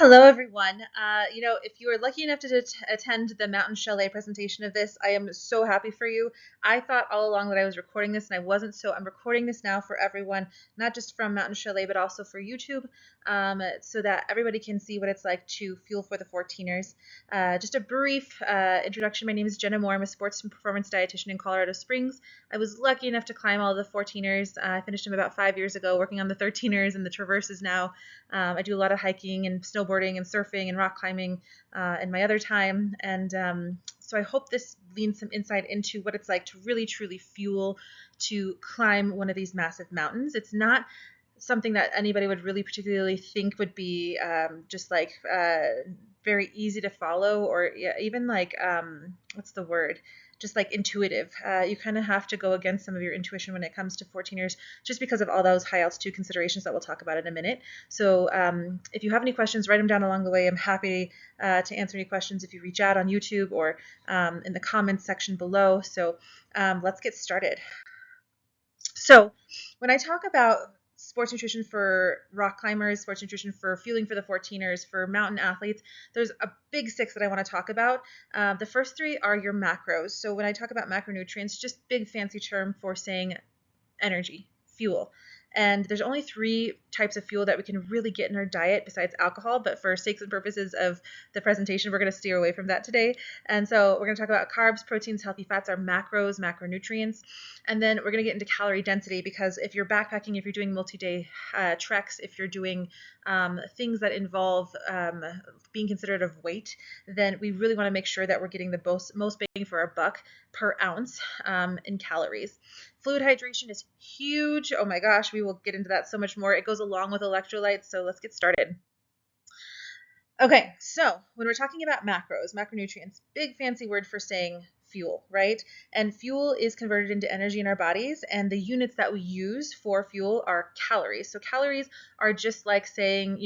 Hello, everyone. If you were lucky enough to attend the Mountain Chalet presentation of this, I am so happy for you. I thought all along that I was recording this, and I wasn't, so I'm recording this now for everyone, not just from Mountain Chalet, but also for YouTube, so that everybody can see what it's like to fuel for the 14ers. Just a brief introduction. My name is Jenna Moore. I'm a sports and performance dietitian in Colorado Springs. I was lucky enough to climb all the 14ers. I finished them about 5 years ago, working on the 13ers and the traverses now. I do a lot of hiking and snowboarding and surfing and rock climbing in my other time. And so I hope this leans some insight into what it's like to really, truly fuel to climb one of these massive mountains. It's not something that anybody would really particularly think would be just like very easy to follow, or even like, what's the word? Just like intuitive. You kind of have to go against some of your intuition when it comes to 14ers, just because of all those high altitude considerations that we'll talk about in a minute. So if you have any questions, write them down along the way. I'm happy to answer any questions if you reach out on YouTube or in the comments section below. So let's get started. So when I talk about sports nutrition for rock climbers, sports nutrition for fueling for the 14ers, for mountain athletes, there's a big six that I want to talk about. The first three are your macros. So when I talk about macronutrients, just big fancy term for saying energy, fuel. And there's only three types of fuel that we can really get in our diet besides alcohol, but for sakes and purposes of the presentation, we're going to steer away from that today. And so we're going to talk about carbs, proteins, healthy fats, our macros, macronutrients. And then we're going to get into calorie density, because if you're backpacking, if you're doing multi-day treks, if you're doing things that involve being considerate of weight, then we really want to make sure that we're getting the most bang for our buck per ounce in calories. Fluid hydration is huge. Oh my gosh, we will get into that so much more. It goes along with electrolytes, so let's get started. Okay, so when we're talking about macros, macronutrients, big fancy word for saying fuel, right? And fuel is converted into energy in our bodies, and the units that we use for fuel are calories. So calories are just like saying,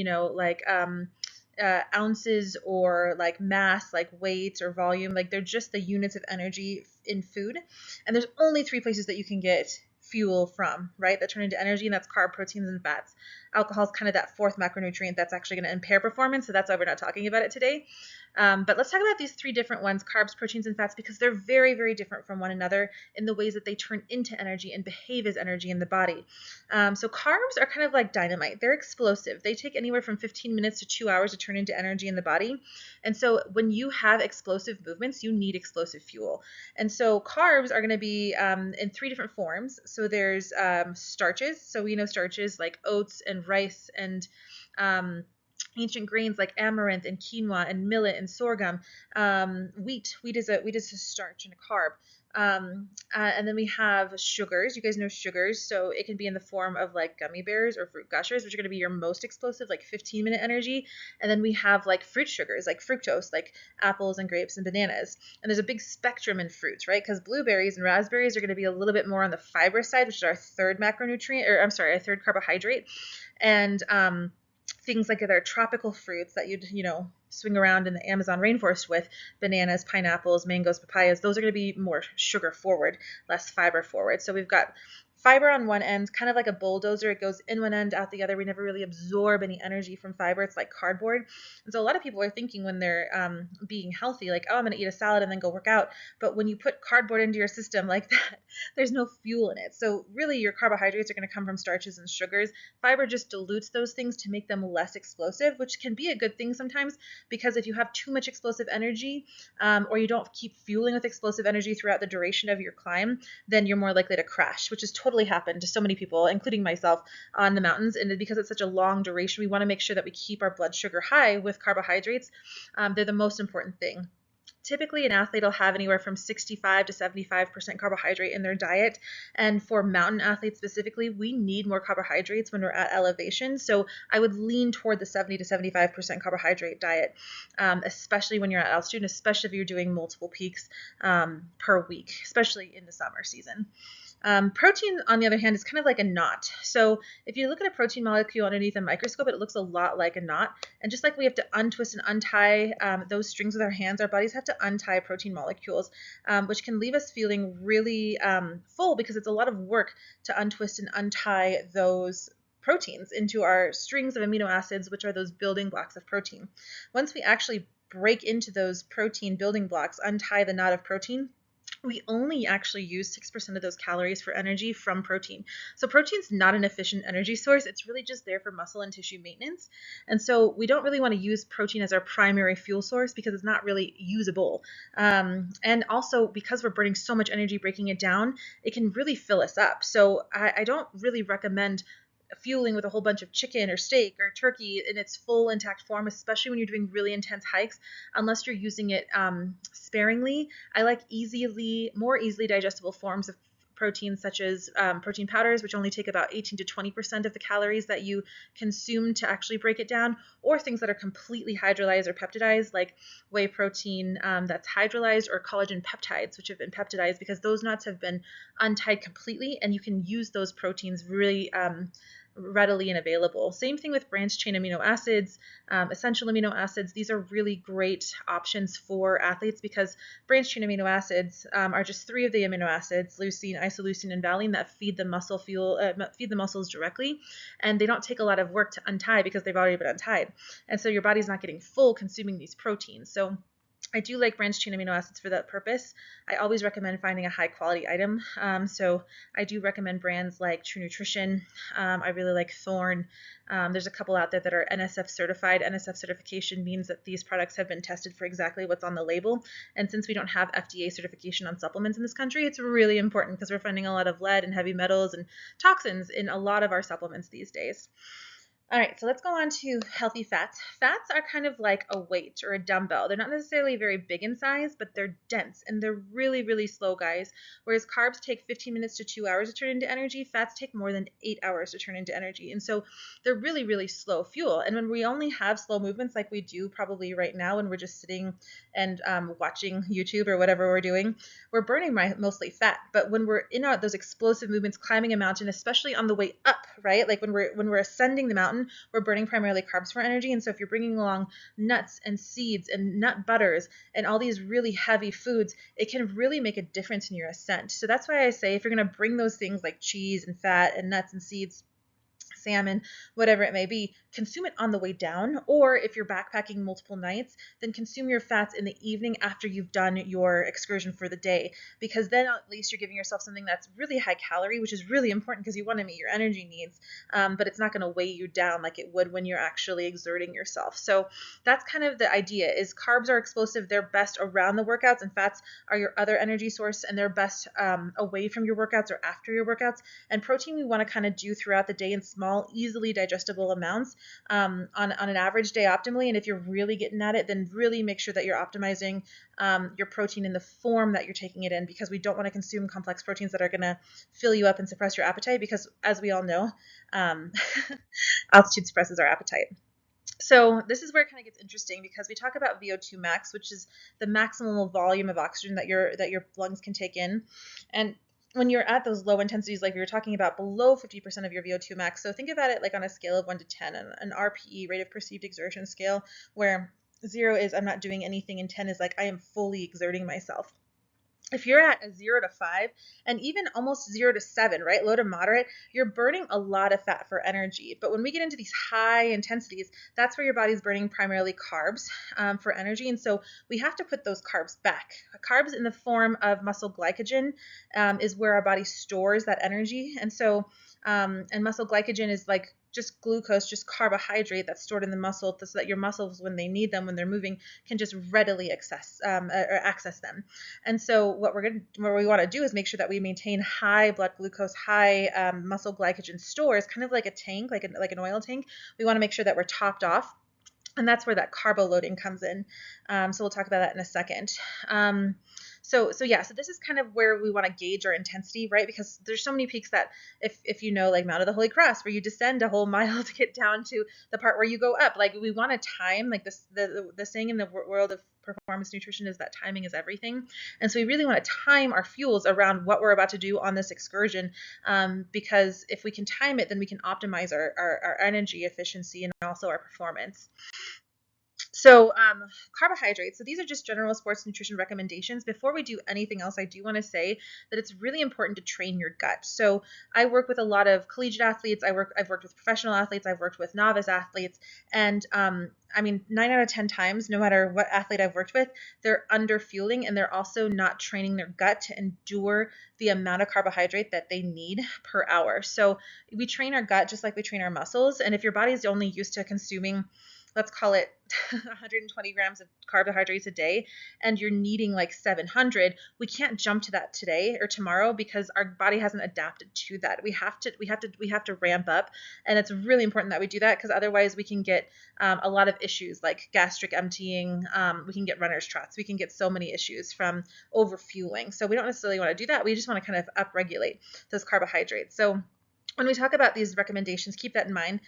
ounces, or like mass, like weight or volume. Like they're just the units of energy in food. And there's only three places that you can get fuel from, right, that turn into energy, and that's carb, proteins, and fats. Alcohol is kind of that fourth macronutrient that's actually going to impair performance, so that's why we're not talking about it today. But let's talk about these three different ones, carbs, proteins, and fats, because they're very, very different from one another in the ways that they turn into energy and behave as energy in the body. So carbs are kind of like dynamite. They're explosive. They take anywhere from 15 minutes to 2 hours to turn into energy in the body. And so when you have explosive movements, you need explosive fuel. And so carbs are going to be in three different forms. So there's starches. So we know starches like oats and rice and ancient grains like amaranth and quinoa and millet and sorghum. Wheat is a starch and a carb. And then we have sugars. You guys know sugars, so it can be in the form of like gummy bears or fruit gushers, which are going to be your most explosive, like 15-minute energy. And then we have like fruit sugars, like fructose, like apples and grapes and bananas. And there's a big spectrum in fruits, right? Because blueberries and raspberries are going to be a little bit more on the fiber side, which is our third macronutrient, or I'm sorry, our third carbohydrate. And things like their tropical fruits that you'd, swing around in the Amazon rainforest with, bananas, pineapples, mangoes, papayas, those are going to be more sugar forward, less fiber forward. So we've got fiber on one end, kind of like a bulldozer. It goes in one end, out the other. We never really absorb any energy from fiber. It's like cardboard. And so a lot of people are thinking when they're being healthy, like, oh, I'm going to eat a salad and then go work out. But when you put cardboard into your system like that, there's no fuel in it. So really your carbohydrates are going to come from starches and sugars. Fiber just dilutes those things to make them less explosive, which can be a good thing sometimes, because if you have too much explosive energy, or you don't keep fueling with explosive energy throughout the duration of your climb, then you're more likely to crash, which has totally happened to so many people, including myself, on the mountains. And because it's such a long duration, we want to make sure that we keep our blood sugar high with carbohydrates. They're the most important thing. Typically, an athlete will have anywhere from 65 to 75% carbohydrate in their diet. And for mountain athletes specifically, we need more carbohydrates when we're at elevation. So I would lean toward the 70 to 75% carbohydrate diet, especially when you're at altitude, and especially if you're doing multiple peaks per week, especially in the summer season. Protein, on the other hand, is kind of like a knot. So if you look at a protein molecule underneath a microscope, it looks a lot like a knot. And just like we have to untwist and untie those strings with our hands, our bodies have to untie protein molecules, which can leave us feeling really full, because it's a lot of work to untwist and untie those proteins into our strings of amino acids, which are those building blocks of protein. Once we actually break into those protein building blocks, untie the knot of protein, we only actually use 6% of those calories for energy from protein. So protein's not an efficient energy source. It's really just there for muscle and tissue maintenance. And so we don't really want to use protein as our primary fuel source because it's not really usable. And also because we're burning so much energy breaking it down, it can really fill us up. So I don't really recommend fueling with a whole bunch of chicken or steak or turkey in its full intact form, especially when you're doing really intense hikes, unless you're using it sparingly. I like more easily digestible forms of proteins such as protein powders, which only take about 18 to 20% of the calories that you consume to actually break it down, or things that are completely hydrolyzed or peptidized, like whey protein that's hydrolyzed, or collagen peptides, which have been peptidized, because those nuts have been untied completely, and you can use those proteins really readily and available. Same thing with branched chain amino acids, essential amino acids. These are really great options for athletes because branched chain amino acids are just 3 of the amino acids, leucine, isoleucine, and valine, that feed the muscles directly, and they don't take a lot of work to untie because they've already been untied. And so your body's not getting full consuming these proteins. So I do like branched chain amino acids for that purpose. I always recommend finding a high quality item. So I do recommend brands like True Nutrition. I really like Thorne. There's a couple out there that are NSF certified. NSF certification means that these products have been tested for exactly what's on the label. And since we don't have FDA certification on supplements in this country, it's really important because we're finding a lot of lead and heavy metals and toxins in a lot of our supplements these days. All right, so let's go on to healthy fats. Fats are kind of like a weight or a dumbbell. They're not necessarily very big in size, but they're dense and they're really, really slow, guys. Whereas carbs take 15 minutes to 2 hours to turn into energy, fats take more than 8 hours to turn into energy. And so they're really, really slow fuel. And when we only have slow movements like we do probably right now when we're just sitting and watching YouTube or whatever we're doing, we're burning mostly fat. But when we're in those explosive movements, climbing a mountain, especially on the way up, right? Like when we're ascending the mountain, we're burning primarily carbs for energy. And so if you're bringing along nuts and seeds and nut butters and all these really heavy foods, it can really make a difference in your ascent. So that's why I say if you're going to bring those things like cheese and fat and nuts and seeds, salmon, whatever it may be, consume it on the way down. Or if you're backpacking multiple nights, then consume your fats in the evening after you've done your excursion for the day, because then at least you're giving yourself something that's really high calorie, which is really important because you want to meet your energy needs, but it's not going to weigh you down like it would when you're actually exerting yourself. So that's kind of the idea, is carbs are explosive. They're best around the workouts, and fats are your other energy source, and they're best away from your workouts or after your workouts. And protein we want to kind of do throughout the day in small, easily digestible amounts on an average day optimally. And if you're really getting at it, then really make sure that you're optimizing your protein in the form that you're taking it in, because we don't want to consume complex proteins that are going to fill you up and suppress your appetite, because as we all know, altitude suppresses our appetite. So this is where it kind of gets interesting, because we talk about VO2 max, which is the maximal volume of oxygen that your lungs can take in. And when you're at those low intensities, like we were talking about, below 50% of your VO2 max. So think about it like on a scale of 1 to 10, an RPE, rate of perceived exertion scale, where 0 is I'm not doing anything and 10 is like I am fully exerting myself. If you're at a 0 to 5 and even almost 0 to 7, right, low to moderate, you're burning a lot of fat for energy. But when we get into these high intensities, that's where your body's burning primarily carbs for energy. And so we have to put those carbs back. Carbs in the form of muscle glycogen is where our body stores that energy. And so, and muscle glycogen is like just glucose, just carbohydrate that's stored in the muscle, so that your muscles, when they need them, when they're moving, can just readily access them. And so what we want to do is make sure that we maintain high blood glucose, high muscle glycogen stores, kind of like a tank, like an oil tank. We want to make sure that we're topped off. And that's where that carbo loading comes in. So we'll talk about that in a second. So this is kind of where we want to gauge our intensity, right? Because there's so many peaks that if you know, like Mount of the Holy Cross, where you descend a whole mile to get down to the part where you go up, like we want to time, like this, the saying in the world of performance nutrition is that timing is everything. And so we really want to time our fuels around what we're about to do on this excursion, because if we can time it, then we can optimize our energy efficiency and also our performance. So carbohydrates. So these are just general sports nutrition recommendations. Before we do anything else, I do want to say that it's really important to train your gut. So I work with a lot of collegiate athletes. I've worked with professional athletes. I've worked with novice athletes, and I mean, 9 out of 10 times, no matter what athlete I've worked with, they're under fueling and they're also not training their gut to endure the amount of carbohydrate that they need per hour. So we train our gut just like we train our muscles. And if your body is only used to consuming, let's call it 120 grams of carbohydrates a day, and you're needing like 700, we can't jump to that today or tomorrow because our body hasn't adapted to that. We have to ramp up, and it's really important that we do that because otherwise we can get a lot of issues like gastric emptying. We can get runner's trots. We can get so many issues from overfueling. So we don't necessarily want to do that. We just want to kind of upregulate those carbohydrates. So when we talk about these recommendations, keep that in mind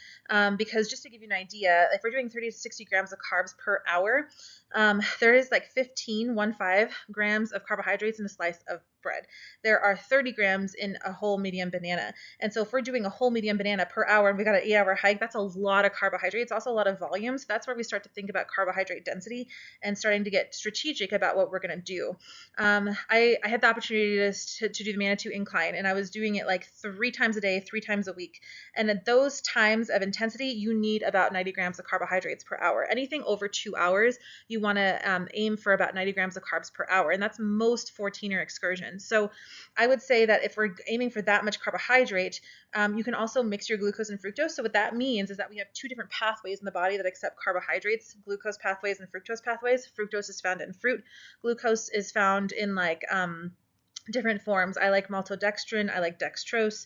because just to give you an idea, if we're doing 30 to 60 grams of carbs per hour, there is like 15 grams of carbohydrates in a slice of bread. There are 30 grams in a whole medium banana. And so if we're doing a whole medium banana per hour and we got an 8-hour hike, that's a lot of carbohydrates, also a lot of volume. So that's where we start to think about carbohydrate density and starting to get strategic about what we're going to do. I had the opportunity to do the Manitou incline, and I was doing it like 3 times a day, 3 times a week. And at those times of intensity, you need about 90 grams of carbohydrates per hour. Anything over 2 hours, you want to aim for about 90 grams of carbs per hour. And that's most 14er excursions. So I would say that if we're aiming for that much carbohydrate, you can also mix your glucose and fructose. So what that means is that we have 2 different pathways in the body that accept carbohydrates, glucose pathways and fructose pathways. Fructose is found in fruit. Glucose is found in like different forms. I like maltodextrin. I like dextrose.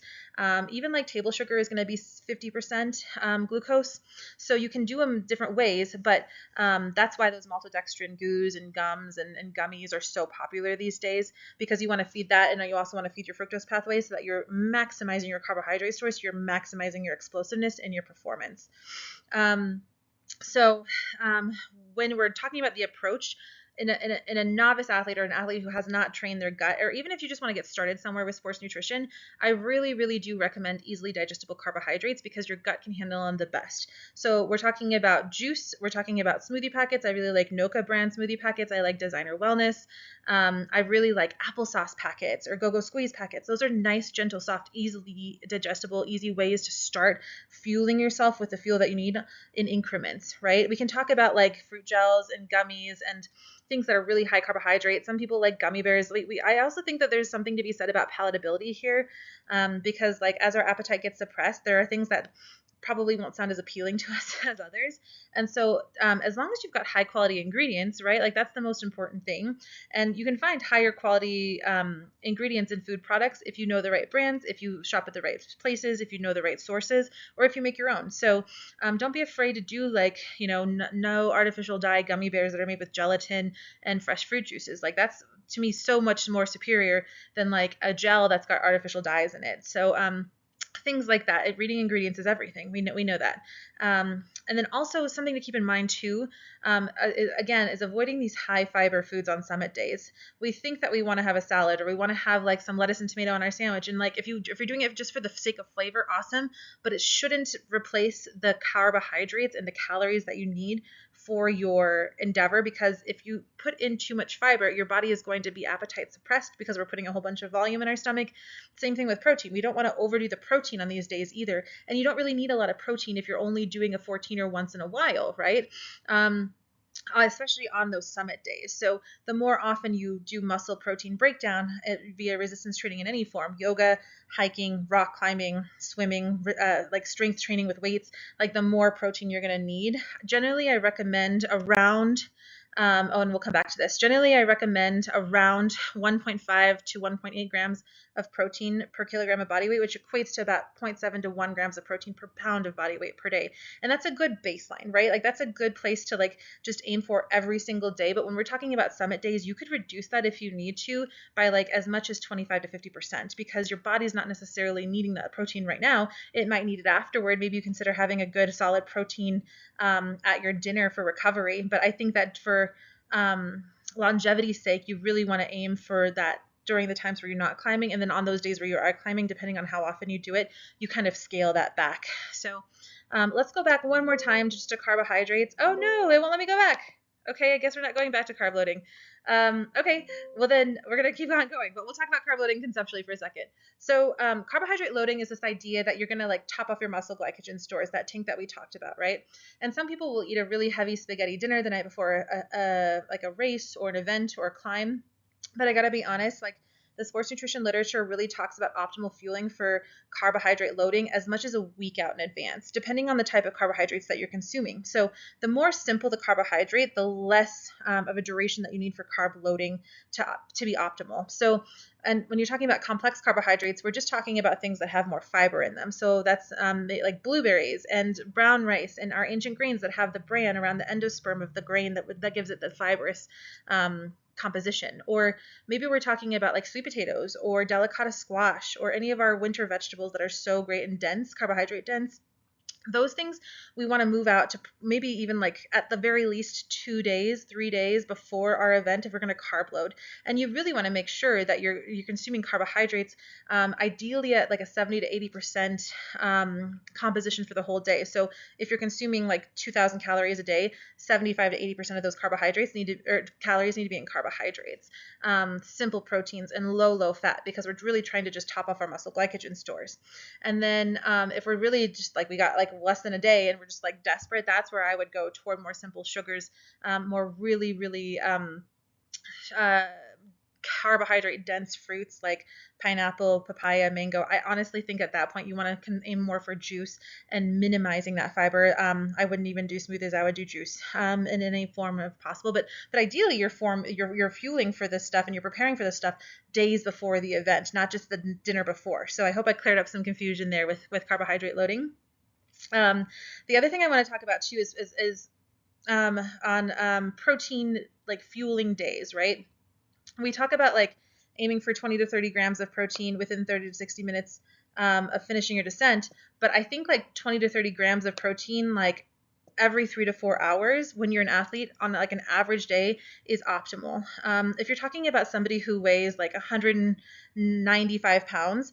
Even like table sugar is going to be 50% glucose. So you can do them different ways, but that's why those maltodextrin goos and gums and gummies are so popular these days, because you want to feed that, and you also want to feed your fructose pathways so that you're maximizing your carbohydrate source, you're maximizing your explosiveness and your performance. So when we're talking about the approach, in a novice athlete or an athlete who has not trained their gut, or even if you just want to get started somewhere with sports nutrition, I really, really do recommend easily digestible carbohydrates because your gut can handle them the best. So we're talking about juice. We're talking about smoothie packets. I really like Noka brand smoothie packets. I like Designer Wellness. I really like applesauce packets or Go-Go Squeeze packets. Those are nice, gentle, soft, easily digestible, easy ways to start fueling yourself with the fuel that you need in increments, right? We can talk about like fruit gels and gummies and things that are really high carbohydrate. Some people like gummy bears. I also think that there's something to be said about palatability here, because like as our appetite gets suppressed, there are things that probably won't sound as appealing to us as others. And so as long as you've got high quality ingredients, right, like that's the most important thing. And you can find higher quality ingredients in food products if you know the right brands, if you shop at the right places, if you know the right sources, or if you make your own. So don't be afraid to do like, no artificial dye gummy bears that are made with gelatin and fresh fruit juices. Like that's to me so much more superior than like a gel that's got artificial dyes in it. So things like that. Reading ingredients is everything. We know that. And then also something to keep in mind too, again, is avoiding these high fiber foods on summit days. We think that we want to have a salad or we want to have like some lettuce and tomato on our sandwich, and like if you're doing it just for the sake of flavor, awesome, but it shouldn't replace the carbohydrates and the calories that you need for your endeavor, because if you put in too much fiber, your body is going to be appetite suppressed because we're putting a whole bunch of volume in our stomach. Same thing with protein. We don't want to overdo the protein on these days either. And you don't really need a lot of protein if you're only doing a 14er once in a while, right? Especially on those summit days. So the more often you do muscle protein breakdown via resistance training in any form, yoga, hiking, rock climbing, swimming, like strength training with weights, like the more protein you're going to need. Generally, I recommend around and we'll come back to this. Generally, I recommend around 1.5 to 1.8 grams of protein per kilogram of body weight, which equates to about 0.7 to 1 grams of protein per pound of body weight per day. And that's a good baseline, right? Like that's a good place to like just aim for every single day. But when we're talking about summit days, you could reduce that if you need to by like as much as 25 to 50%, because your body's not necessarily needing that protein right now. It might need it afterward. Maybe you consider having a good solid protein at your dinner for recovery. But I think that for longevity's sake, you really want to aim for that during the times where you're not climbing, and then on those days where you are climbing, depending on how often you do it, you kind of scale that back. So Let's go back one more time just to carbohydrates. Oh no, it won't let me go back. Okay, I guess we're not going back to carb loading. Okay, well then we're gonna keep on going, but we'll talk about carb loading conceptually for a second. So carbohydrate loading is this idea that you're gonna like top off your muscle glycogen stores, that tank that we talked about, right? And some people will eat a really heavy spaghetti dinner the night before like a race or an event or a climb. But I gotta be honest, like the sports nutrition literature really talks about optimal fueling for carbohydrate loading as much as a week out in advance, depending on the type of carbohydrates that you're consuming. So the more simple the carbohydrate, the less of a duration that you need for carb loading to be optimal. So, and when you're talking about complex carbohydrates, we're just talking about things that have more fiber in them. So that's like blueberries and brown rice and our ancient grains that have the bran around the endosperm of the grain that gives it the fibrous composition. Or maybe we're talking about like sweet potatoes or delicata squash or any of our winter vegetables that are so great and dense, carbohydrate dense. Those things we want to move out to maybe even like at the very least 2 days, 3 days before our event if we're going to carb load. And you really want to make sure that you're consuming carbohydrates, ideally at like a 70 to 80% composition for the whole day. So if you're consuming like 2,000 calories a day, 75 to 80% of those carbohydrates calories need to be in carbohydrates, simple proteins and low fat, because we're really trying to just top off our muscle glycogen stores. And then if we're really just like we got like less than a day and we're just like desperate, that's where I would go toward more simple sugars, more really carbohydrate dense fruits like pineapple, papaya, mango. I honestly think at that point you want to aim more for juice and minimizing that fiber. I wouldn't even do smoothies. I would do juice in any form of possible. But ideally you're fueling for this stuff and you're preparing for this stuff days before the event, not just the dinner before. So I hope I cleared up some confusion there with carbohydrate loading. The other thing I want to talk about too is on protein like fueling days, right? We talk about like aiming for 20 to 30 grams of protein within 30 to 60 minutes of finishing your descent. But I think like 20 to 30 grams of protein, like every 3 to 4 hours when you're an athlete on like an average day is optimal. If you're talking about somebody who weighs like 195 pounds,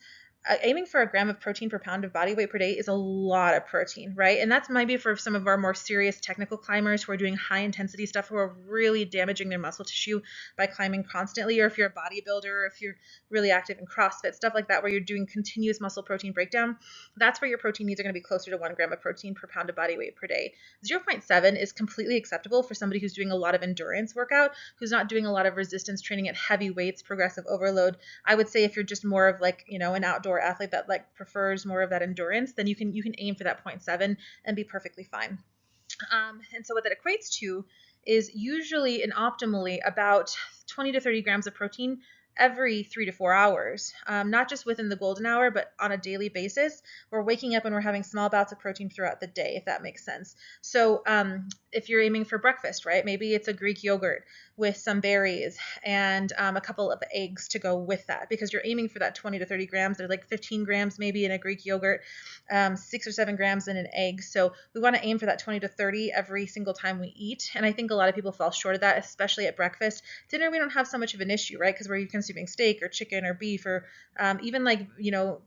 aiming for a gram of protein per pound of body weight per day is a lot of protein, right? And that's maybe for some of our more serious technical climbers who are doing high intensity stuff, who are really damaging their muscle tissue by climbing constantly, or if you're a bodybuilder, or if you're really active in CrossFit, stuff like that, where you're doing continuous muscle protein breakdown, that's where your protein needs are going to be closer to 1 gram of protein per pound of body weight per day. 0.7 is completely acceptable for somebody who's doing a lot of endurance workout, who's not doing a lot of resistance training at heavy weights, progressive overload. I would say if you're just more of like, an outdoor athlete that like prefers more of that endurance, then you can aim for that 0.7 and be perfectly fine. And so what that equates to is usually and optimally about 20 to 30 grams of protein every 3 to 4 hours, not just within the golden hour, but on a daily basis. We're waking up and we're having small bouts of protein throughout the day, if that makes sense. So if you're aiming for breakfast, right, maybe it's a Greek yogurt with some berries and a couple of eggs to go with that, because you're aiming for that 20 to 30 grams. They're like 15 grams maybe in a Greek yogurt, 6 or 7 grams in an egg. So we want to aim for that 20 to 30 every single time we eat. And I think a lot of people fall short of that, especially at breakfast. Dinner, we don't have so much of an issue, right? Because we're consuming steak or chicken or beef, or even like,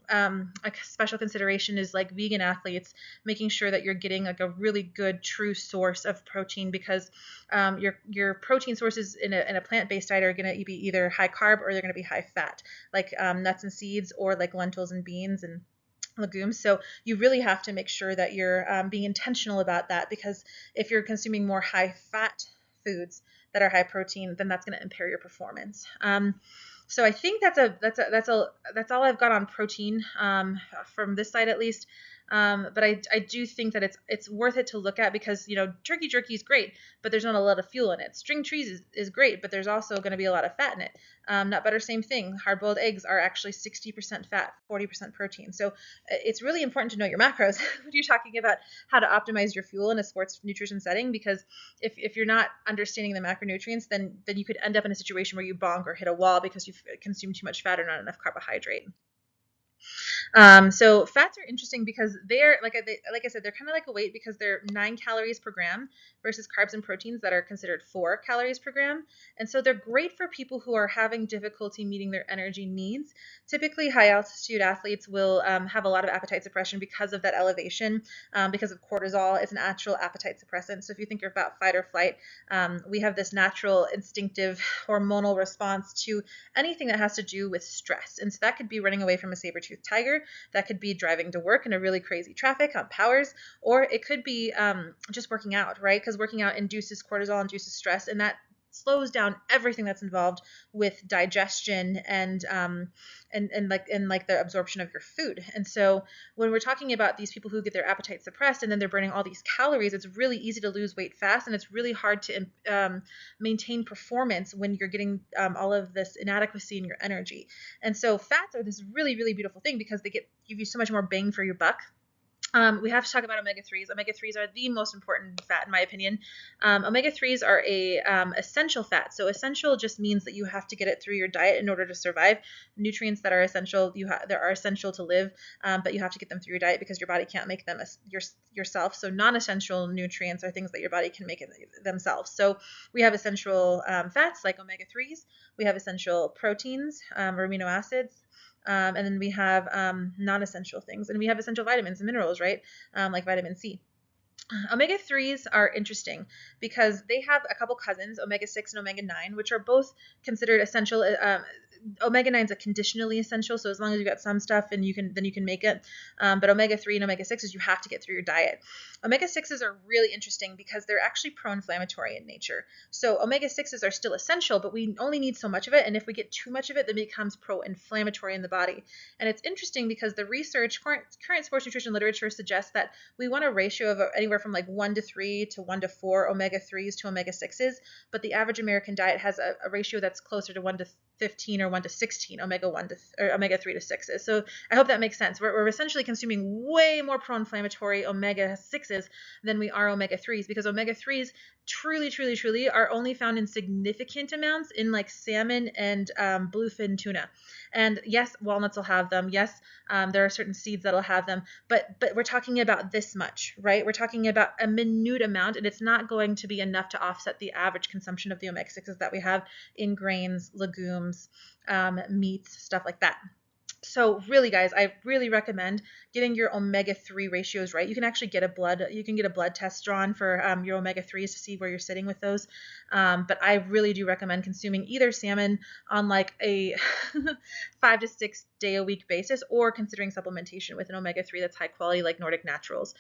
a special consideration is like vegan athletes, making sure that you're getting like a really good true source of protein, because your protein sources in a plant-based diet are going to be either high carb or they're going to be high fat, like nuts and seeds or like lentils and beans and legumes. So you really have to make sure that you're being intentional about that, because if you're consuming more high fat foods that are high protein, then that's going to impair your performance. So I think that's all I've got on protein from this side at least. But I do think that it's worth it to look at, because turkey jerky is great, but there's not a lot of fuel in it. String cheese is great, but there's also going to be a lot of fat in it. Nut butter, same thing. Hard-boiled eggs are actually 60% fat, 40% protein. So it's really important to know your macros when you're talking about how to optimize your fuel in a sports nutrition setting, because if you're not understanding the macronutrients, then you could end up in a situation where you bonk or hit a wall because you've consumed too much fat or not enough carbohydrate. So fats are interesting because they're like I said, they're kind of like a weight because they're 9 calories per gram versus carbs and proteins that are considered 4 calories per gram. And so they're great for people who are having difficulty meeting their energy needs. Typically, high altitude athletes will have a lot of appetite suppression because of that elevation, because of cortisol. It's a natural appetite suppressant. So if you think about fight or flight, we have this natural instinctive hormonal response to anything that has to do with stress. And so that could be running away from a saber-toothed tiger, that could be driving to work in a really crazy traffic on powers, or it could be just working out, right? Because working out induces cortisol, induces stress, and that slows down everything that's involved with digestion and like the absorption of your food. And so when we're talking about these people who get their appetite suppressed and then they're burning all these calories, it's really easy to lose weight fast, and it's really hard to maintain performance when you're getting all of this inadequacy in your energy. And so fats are this really, really beautiful thing because they give you so much more bang for your buck. We have to talk about omega-3s. Omega-3s are the most important fat, in my opinion. Omega-3s are a essential fat. So essential just means that you have to get it through your diet in order to survive. Nutrients that are essential, they are essential to live, but you have to get them through your diet because your body can't make them yourself. So non-essential nutrients are things that your body can make themselves. So we have essential fats like omega-3s. We have essential proteins or amino acids. And then we have non-essential things, and we have essential vitamins and minerals, right? Like vitamin C. Omega-3s are interesting because they have a couple cousins, omega-6 and omega-9, which are both considered essential. Omega-9 is a conditionally essential, so as long as you got some stuff and you can make it. But omega-3 and omega-6s you have to get through your diet. Omega-6s are really interesting because they're actually pro-inflammatory in nature. So omega-6s are still essential, but we only need so much of it, and if we get too much of it, then it becomes pro-inflammatory in the body. And it's interesting because the research, current sports nutrition literature suggests that we want a ratio of anywhere from like 1-3 to 1-4 omega-3s to omega-6s, but the average American diet has a ratio that's closer to 1-15 or 1-16 omega-3 to 6s. So I hope that makes sense. We're essentially consuming way more pro-inflammatory omega-6s than we are omega-3s, because omega-3s truly are only found in significant amounts in like salmon and bluefin tuna. And yes, walnuts will have them. Yes, there are certain seeds that'll have them, but we're talking about this much, right? We're talking about a minute amount, and it's not going to be enough to offset the average consumption of the omega-6s that we have in grains, legumes, meats, stuff like that. So really, guys, I really recommend getting your omega-3 ratios right. You can actually get a blood test drawn for your omega-3s to see where you're sitting with those. But I really do recommend consuming either salmon on like a 5 to 6 day a week basis, or considering supplementation with an omega-3 that's high quality like Nordic Naturals.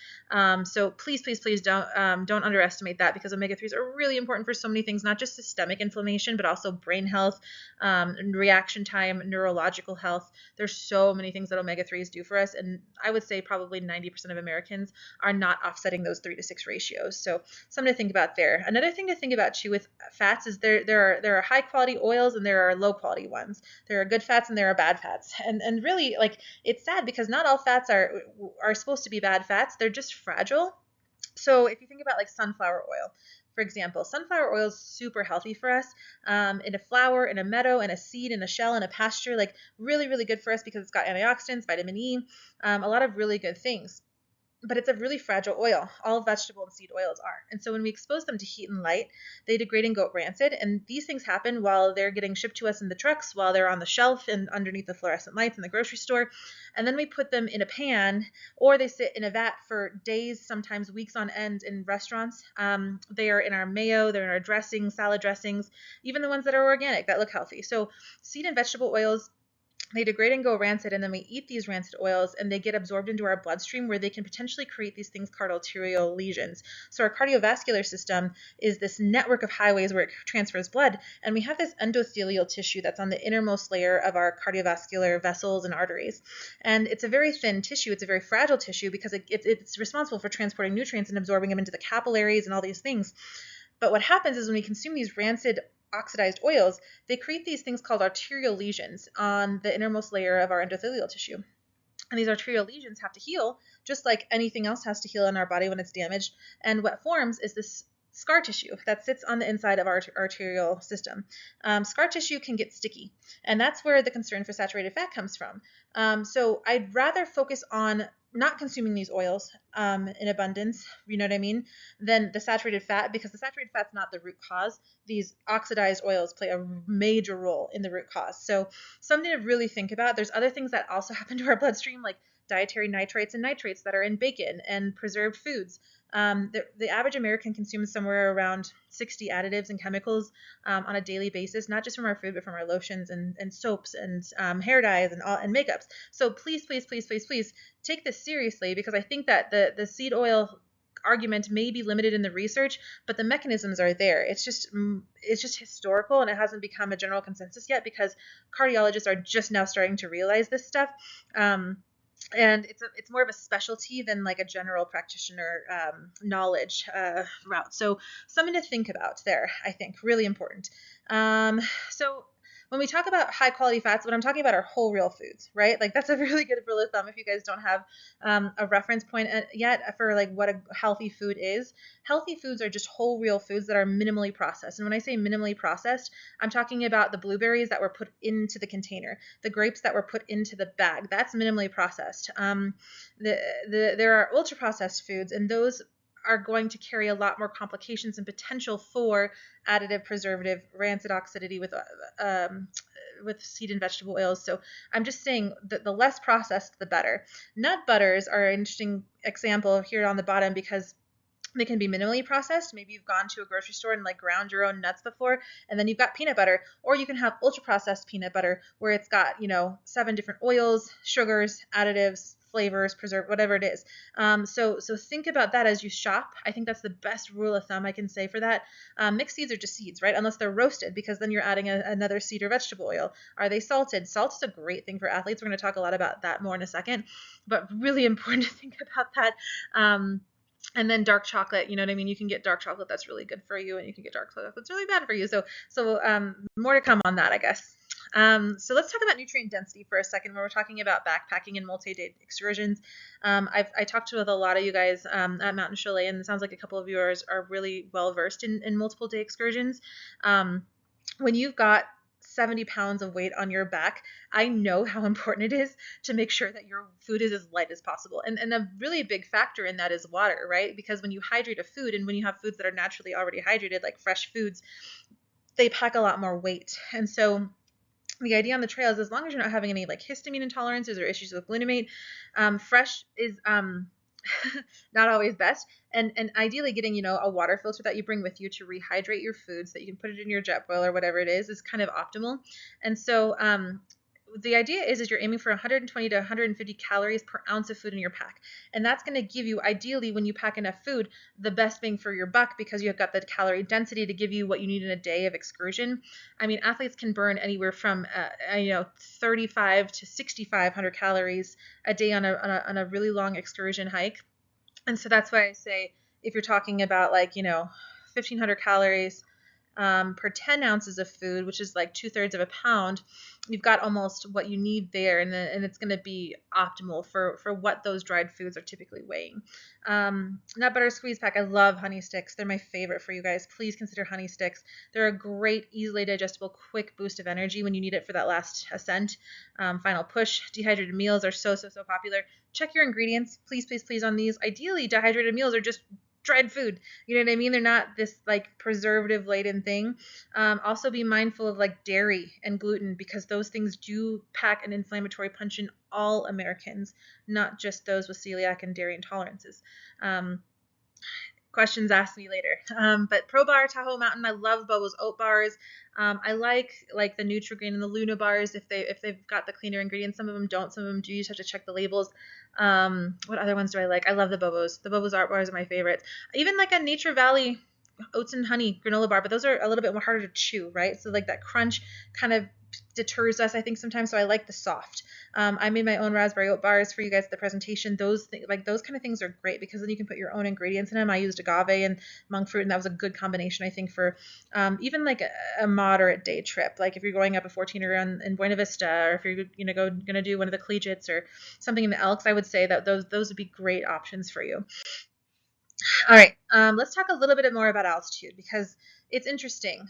So please don't underestimate that, because omega-3s are really important for so many things, not just systemic inflammation, but also brain health, reaction time, neurological health. There's so many things that omega-3s do for us, and I would say probably 90% of Americans are not offsetting those 3 to 6 ratios. So something to think about there. Another thing to think about too with fats is there are high quality oils and there are low quality ones. There are good fats and there are bad fats. And really, like, it's sad because not all fats are supposed to be bad fats. They're just fragile. So if you think about like sunflower oil, for example, sunflower oil is super healthy for us, in a flower, in a meadow, in a seed, in a shell, in a pasture, like really good for us because it's got antioxidants, vitamin E, a lot of really good things. But it's a really fragile oil. All vegetable and seed oils are. And so when we expose them to heat and light, they degrade and go rancid. And these things happen while they're getting shipped to us in the trucks, while they're on the shelf and underneath the fluorescent lights in the grocery store. And then we put them in a pan, or they sit in a vat for days, sometimes weeks on end in restaurants. They are in our mayo, they're in our dressings, salad dressings, even the ones that are organic that look healthy. So seed and vegetable oils, they degrade and go rancid, and then we eat these rancid oils and they get absorbed into our bloodstream, where they can potentially create these things called arterial lesions. So our cardiovascular system is this network of highways where it transfers blood, and we have this endothelial tissue that's on the innermost layer of our cardiovascular vessels and arteries. And it's a very thin tissue, it's a very fragile tissue, because it's responsible for transporting nutrients and absorbing them into the capillaries and all these things. But what happens is when we consume these rancid oxidized oils, they create these things called arterial lesions on the innermost layer of our endothelial tissue. And these arterial lesions have to heal, just like anything else has to heal in our body when it's damaged. And what forms is this scar tissue that sits on the inside of our arterial system. Scar tissue can get sticky, and that's where the concern for saturated fat comes from. So I'd rather focus on not consuming these oils in abundance, you know what I mean, than the saturated fat, because the saturated fat's not the root cause. These oxidized oils play a major role in the root cause. So something to really think about. There's other things that also happen to our bloodstream, like dietary nitrates and nitrates that are in bacon and preserved foods. The average American consumes somewhere around 60 additives and chemicals on a daily basis, not just from our food, but from our lotions and soaps and hair dyes and makeups. So please, please, please, please, please take this seriously, because I think that the seed oil argument may be limited in the research, but the mechanisms are there. It's just historical, and it hasn't become a general consensus yet, because cardiologists are just now starting to realize this stuff. And it's more of a specialty than like a general practitioner knowledge route. So something to think about there, I think, really important. So when we talk about high quality fats, what I'm talking about are whole real foods, right? Like that's a really good rule of thumb if you guys don't have a reference point yet for like what a healthy food is. Healthy foods are just whole real foods that are minimally processed. And when I say minimally processed, I'm talking about the blueberries that were put into the container, the grapes that were put into the bag. That's minimally processed. There are ultra processed foods, and those are going to carry a lot more complications and potential for additive, preservative, rancid oxidity with seed and vegetable oils. So I'm just saying that the less processed, the better. Nut butters are an interesting example here on the bottom, because they can be minimally processed. Maybe you've gone to a grocery store and like ground your own nuts before, and then you've got peanut butter. Or you can have ultra processed peanut butter where it's got, 7 different oils, sugars, additives, flavors, preserve, whatever it is. So think about that as you shop. I think that's the best rule of thumb I can say for that. Mixed seeds are just seeds, right? Unless they're roasted, because then you're adding another seed or vegetable oil. Are they salted? Salt is a great thing for athletes. We're going to talk a lot about that more in a second, but really important to think about that. And then dark chocolate, you know what I mean? You can get dark chocolate that's really good for you, and you can get dark chocolate that's really bad for you. So more to come on that, I guess. So let's talk about nutrient density for a second when we're talking about backpacking and multi-day excursions. I talked with a lot of you guys at Mountain Chalet, and it sounds like a couple of you are really well versed in multiple day excursions. When you've got 70 pounds of weight on your back, I know how important it is to make sure that your food is as light as possible. And a really big factor in that is water, right? Because when you hydrate a food, and when you have foods that are naturally already hydrated, like fresh foods, they pack a lot more weight. And so the idea on the trail is, as long as you're not having any like histamine intolerances or issues with glutamate, fresh is not always best. And ideally getting, a water filter that you bring with you to rehydrate your food so that you can put it in your jet boil or whatever it is kind of optimal. And so the idea is you're aiming for 120 to 150 calories per ounce of food in your pack. And that's going to give you, ideally, when you pack enough food, the best bang for your buck, because you've got the calorie density to give you what you need in a day of excursion. I mean, athletes can burn anywhere from 35 to 6,500 calories a day on a really long excursion hike. And so that's why I say, if you're talking about 1,500 calories per 10 ounces of food, which is like 2/3 of a pound, you've got almost what you need there, and it's going to be optimal for what those dried foods are typically weighing. Nut butter squeeze pack. I love honey sticks. They're my favorite for you guys. Please consider honey sticks. They're a great, easily digestible, quick boost of energy when you need it for that last ascent, final push. Dehydrated meals are so popular. Check your ingredients, please, please, please, on these. Ideally, dehydrated meals are just dried food. You know what I mean? They're not this like preservative laden thing. Also be mindful of like dairy and gluten, because those things do pack an inflammatory punch in all Americans, not just those with celiac and dairy intolerances. Questions, ask me later. But Pro Bar, Tahoe Mountain, I love Bobo's oat bars. I like the Nutri-Grain and the Luna bars if they've got the cleaner ingredients. Some of them don't. Some of them do. You just have to check the labels. What other ones do I like? I love the Bobos. The Bobos art bars are my favorites. Even like a Nature Valley oats and honey granola bar, but those are a little bit more harder to chew, right? So like that crunch kind of deters us, I think, sometimes. So I like the soft. I made my own raspberry oat bars for you guys at the presentation. Those kind of things are great, because then you can put your own ingredients in them. I used agave and monk fruit, and that was a good combination, I think, for even like a moderate day trip. Like if you're going up a 14er in Buena Vista, or if you're going to do one of the collegiates or something in the Elks, I would say that those would be great options for you. All right, let's talk a little bit more about altitude because it's interesting.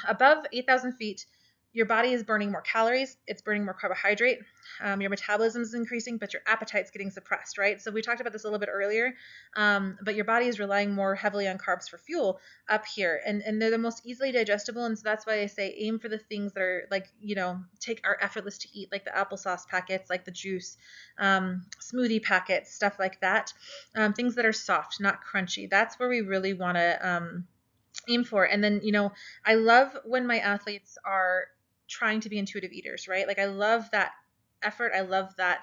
Above 8,000 feet, your body is burning more calories, it's burning more carbohydrate, your metabolism is increasing, but your appetite's getting suppressed, right? So we talked about this a little bit earlier, but your body is relying more heavily on carbs for fuel up here, and they're the most easily digestible, and so that's why I say aim for the things that are like, are effortless to eat, like the applesauce packets, like the juice, smoothie packets, stuff like that. Things that are soft, not crunchy. That's where we really want to aim for. And then, I love when my athletes are trying to be intuitive eaters, right? Like I love that effort. I love that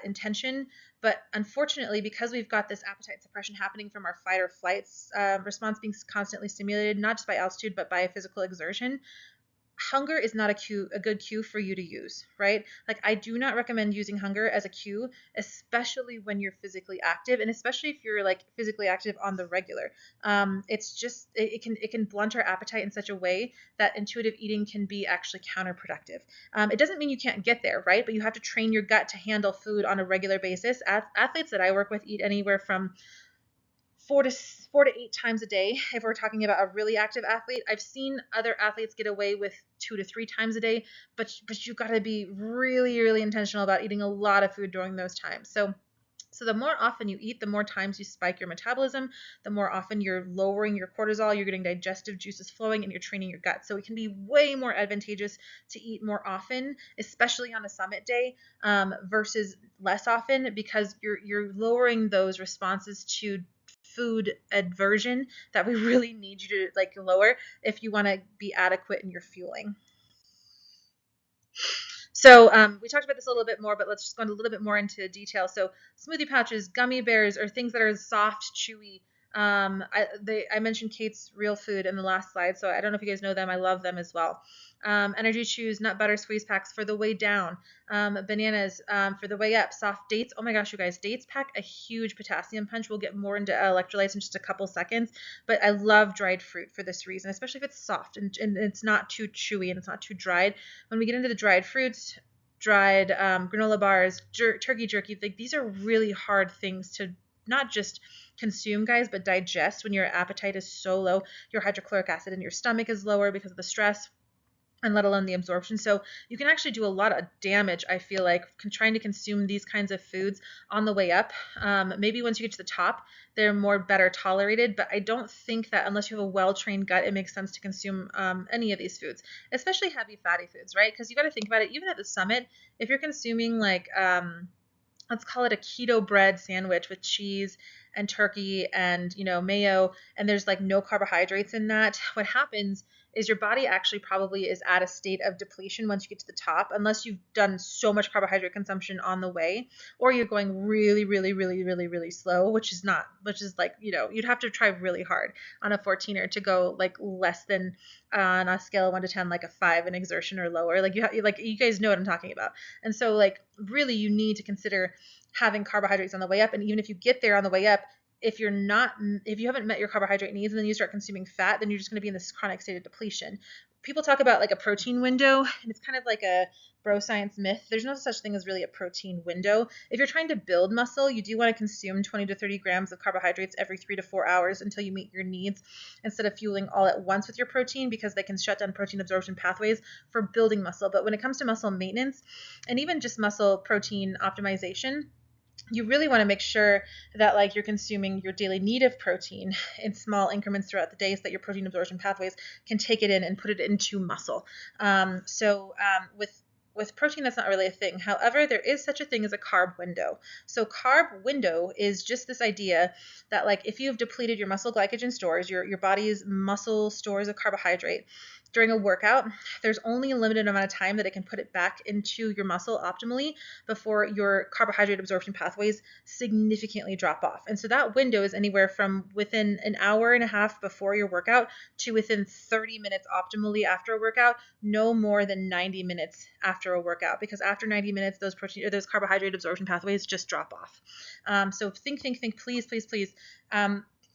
intention. But unfortunately, because we've got this appetite suppression happening from our fight or flight response being constantly stimulated, not just by altitude, but by physical exertion, hunger is not a good cue for you to use, right? Like I do not recommend using hunger as a cue, especially when you're physically active, and especially if you're like physically active on the regular. It's just it can blunt our appetite in such a way that intuitive eating can be actually counterproductive. It doesn't mean you can't get there, right? But you have to train your gut to handle food on a regular basis. Athletes that I work with eat anywhere from 4 to 8 times a day. If we're talking about a really active athlete, I've seen other athletes get away with 2 to 3 times a day, but you've got to be really, really intentional about eating a lot of food during those times. So the more often you eat, the more times you spike your metabolism, the more often you're lowering your cortisol, you're getting digestive juices flowing, and you're training your gut. So it can be way more advantageous to eat more often, especially on a summit day, versus less often, because you're lowering those responses to food aversion that we really need you to like lower if you want to be adequate in your fueling. So we talked about this a little bit more, but let's just go a little bit more into detail. So smoothie pouches, gummy bears, or things that are soft, chewy. I mentioned Kate's Real Food in the last slide, so I don't know if you guys know them. I love them as well. Energy chews, nut butter squeeze packs for the way down. Bananas for the way up. Soft dates. Oh my gosh, you guys, dates pack a huge potassium punch. We'll get more into electrolytes in just a couple seconds, but I love dried fruit for this reason, especially if it's soft and it's not too chewy and it's not too dried. When we get into the dried fruits, dried granola bars, turkey jerky, like these are really hard things to not just consume, guys, but digest when your appetite is so low. Your hydrochloric acid in your stomach is lower because of the stress, and let alone the absorption. So you can actually do a lot of damage, I feel like, trying to consume these kinds of foods on the way up. Maybe once you get to the top, they're more better tolerated, but I don't think that unless you have a well-trained gut, it makes sense to consume any of these foods, especially heavy fatty foods, right? Because you got to think about it, even at the summit, if you're consuming like, let's call it a keto bread sandwich with cheese and turkey and mayo, and there's like no carbohydrates in that, what happens is your body actually probably is at a state of depletion once you get to the top, unless you've done so much carbohydrate consumption on the way, or you're going really, really, really, really, really slow, which is like, you'd have to try really hard on a 14er to go like less than on a scale of 1 to 10, like a 5 in exertion or lower. Like you guys know what I'm talking about. And so like really you need to consider having carbohydrates on the way up. And even if you get there on the way up, if you haven't met your carbohydrate needs and then you start consuming fat, then you're just going to be in this chronic state of depletion. People talk about like a protein window, and it's kind of like a bro science myth. There's no such thing as really a protein window. If you're trying to build muscle, you do want to consume 20 to 30 grams of carbohydrates every 3 to 4 hours until you meet your needs, instead of fueling all at once with your protein, because they can shut down protein absorption pathways for building muscle. But when it comes to muscle maintenance and even just muscle protein optimization, you really want to make sure that like you're consuming your daily need of protein in small increments throughout the day so that your protein absorption pathways can take it in and put it into muscle. With protein, that's not really a thing. However, there is such a thing as a carb window. So carb window is just this idea that like if you've depleted your muscle glycogen stores, your body's muscle stores of carbohydrate during a workout, there's only a limited amount of time that it can put it back into your muscle optimally before your carbohydrate absorption pathways significantly drop off. And so that window is anywhere from within an hour and a half before your workout to within 30 minutes optimally after a workout, no more than 90 minutes after a workout, because after 90 minutes, those carbohydrate absorption pathways just drop off. So think, please, please, please.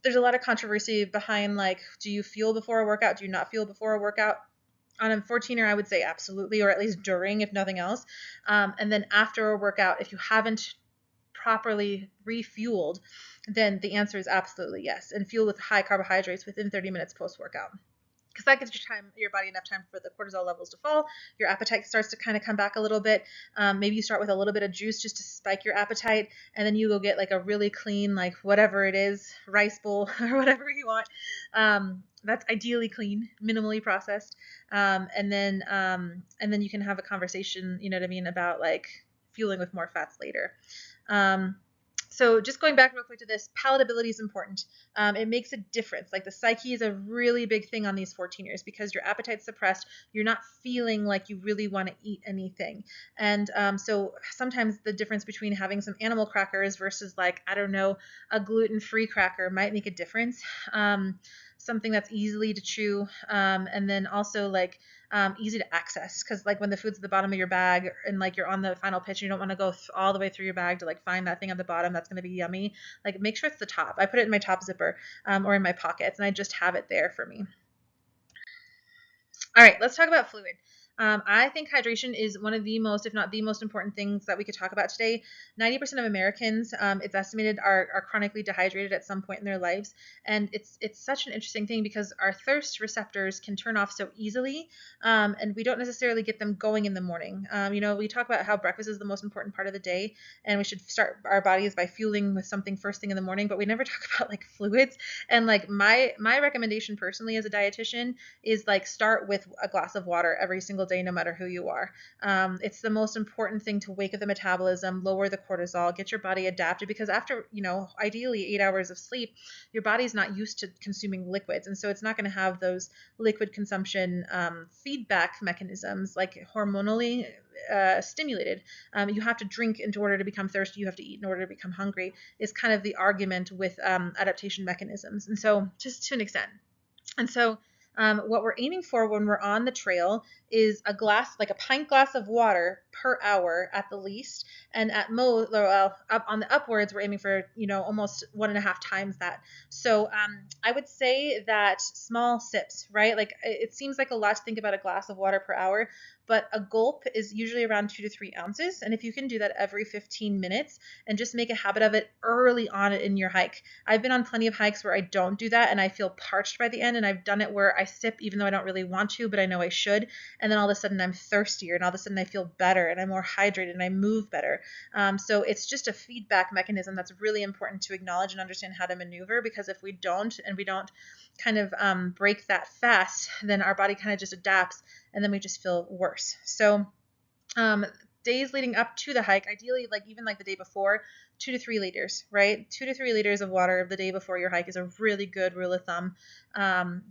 There's a lot of controversy behind like, do you fuel before a workout? Do you not fuel before a workout? On a 14er, I would say absolutely, or at least during, if nothing else. And then after a workout, if you haven't properly refueled, then the answer is absolutely yes. And fuel with high carbohydrates within 30 minutes post workout, because that gives your body enough time for the cortisol levels to fall. Your appetite starts to kind of come back a little bit. Maybe you start with a little bit of juice just to spike your appetite, and then you go get like a really clean, like whatever it is, rice bowl or whatever you want. That's ideally clean, minimally processed, and then you can have a conversation, you know what I mean, about like fueling with more fats later. Um, so just going back real quick to this, palatability is important. It makes a difference. Like the psyche is a really big thing on these 14ers because your appetite's suppressed. You're not feeling like you really want to eat anything. And so sometimes the difference between having some animal crackers versus like, I don't know, a gluten-free cracker might make a difference. Something that's easily to chew. And then also like easy to access, because like when the food's at the bottom of your bag and like you're on the final pitch, you don't want to go all the way through your bag to like find that thing at the bottom that's going to be yummy. Like make sure it's the top. I put it in my top zipper or in my pockets, and I just have it there for me. All right, let's talk about fluid. I think hydration is one of the most, if not the most important things that we could talk about today. 90% of Americans, it's estimated, are chronically dehydrated at some point in their lives. And it's such an interesting thing because our thirst receptors can turn off so easily, and we don't necessarily get them going in the morning. We talk about how breakfast is the most important part of the day, and we should start our bodies by fueling with something first thing in the morning, but we never talk about like fluids. And like my recommendation personally as a dietitian is like start with a glass of water every single day, no matter who you are. It's the most important thing to wake up the metabolism, lower the cortisol, get your body adapted, because after, ideally 8 hours of sleep, your body's not used to consuming liquids. And so it's not going to have those liquid consumption feedback mechanisms like hormonally stimulated. You have to drink in order to become thirsty. You have to eat in order to become hungry, is kind of the argument with adaptation mechanisms. And so just to an extent. And so what we're aiming for when we're on the trail is a glass, like a pint glass of water per hour at the least, and at most, well, up on the upwards, we're aiming for almost 1.5 times that. So I would say that small sips, right? Like it seems like a lot to think about a glass of water per hour, but a gulp is usually around 2 to 3 ounces, and if you can do that every 15 minutes and just make a habit of it early on in your hike. I've been on plenty of hikes where I don't do that and I feel parched by the end, and I've done it where I sip even though I don't really want to, but I know I should, and then all of a sudden I'm thirstier, and all of a sudden I feel better and I'm more hydrated and I move better. So it's just a feedback mechanism that's really important to acknowledge and understand how to maneuver, because if we don't, and we don't kind of break that fast, then our body kind of just adapts and then we just feel worse. So days leading up to the hike, ideally like even like the day before, 2 to 3 liters, right? 2 to 3 liters of water the day before your hike is a really good rule of thumb,